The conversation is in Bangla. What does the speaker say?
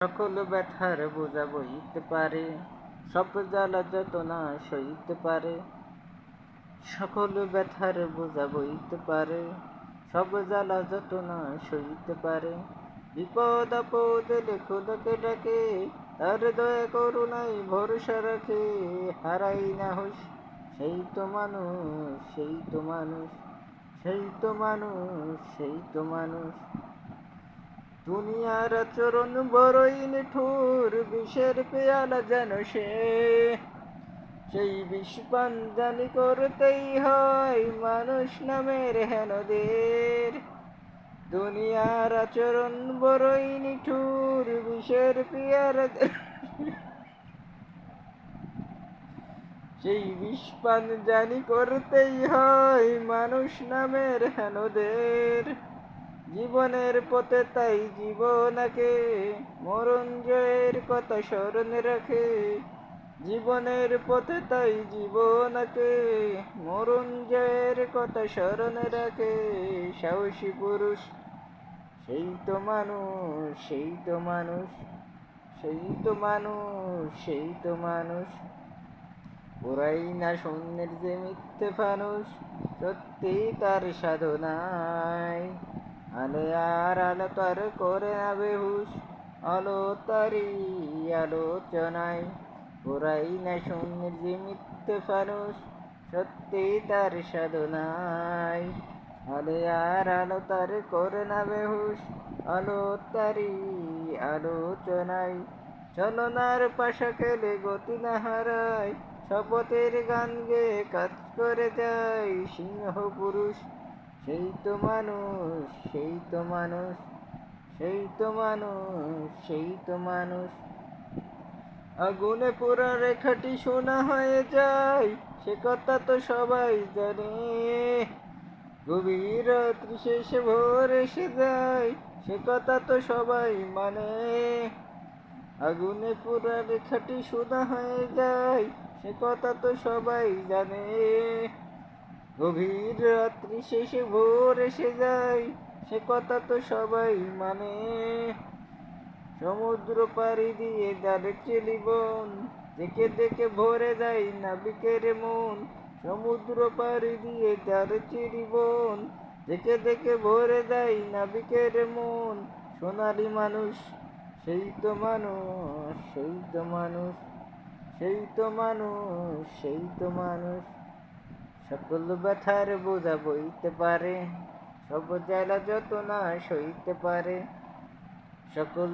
সকল ব্যথার বোঝা বইতে পারে, সব জ্বালা যন্ত্রণা সইতে পারে। সকল ব্যথার বোঝা বইতে পারে, সব জ্বালা যন্ত্রণা সইতে পারে। বিপদ আপদ এলে খোদাকে ডাকে, তার দয়া করুণায় ভরসা রাখে। হারাই না হুঁশ, সেই তো মানুষ, সেই তো মানুষ, সেই তো মানুষ, সেই তো মানুষ। দুনিয়ার আচরণ বড়ই নিঠুর, বিষের পেয়ালা যেন সে, সেই বিষ পান জানি করতেই হয় মানুষ নামের হেনদের। দুনিয়ার আচরণ বড়ই নিঠুর, বিষের পেয়ালা সেই বিষ পান জানি করতেই হয় মানুষ নামের হেনদের। জীবনের পথে তাই জীবনকে মরণ জয়ের কথা স্মরণে রাখে। জীবনের পথে তাই জীবনকে মরণ জয়ের কথা স্মরণে রাখে। সাহসী পুরুষ সেই তো মানুষ, সেই তো মানুষ, সেই তো মানুষ, সেই তো মানুষ। ওরাই না শূন্যের যে মিথ্যে ফানুষ, সত্যি তার সাধনায়। আলে আর আলো তার করে না বেহুশ, আলো তারি আলোচনায়। ওরাই না শূন্যের যে মিথ্যে ফানুষ, সত্যি তার সাধনায়। আলে আর আলো তার করে না বেহুশ, আলো তারি আলোচনায়। চলনার পাশা খেলে গতি না হারায়, শপথের গান গেয়ে কাজ করে যায় সিংহ পুরুষ। সেই তো মানুষ, সেই তো মানুষ, সেই তো মানুষ, সেই তো মানুষ। আগুনে পোড়া রেখাটি সোনা হয়ে যায়, সে কথা তো সবাই জানে। গভীর রাত্রি শেষে ভোর এসে যায়, সে কথা তো সবাই মানে। আগুনে পোড়া রেখাটি সোনা হয়ে যায়, সে কথা তো সবাই জানে। গভীর রাত্রি শেষে ভোর এসে যায়, সে কথা তো সবাই মানে। সমুদ্র পাড়ি দিয়ে যাচ্ছে জীবন, দেখে দেখে ভরে যায় নাবিকের মন। সমুদ্র পাড়ি দিয়ে যাচ্ছে জীবন, দেখে দেখে ভরে যায় নাবিকের মন। সোনালী মানুষ সেই তো মানুষ, সেই তো মানুষ, সেই তো মানুষ, সেই তো মানুষ। সকল ব্যথার বোঝা বইতে পারে, সব জ্বালা যন্ত্রণা সইতে পারে। সকল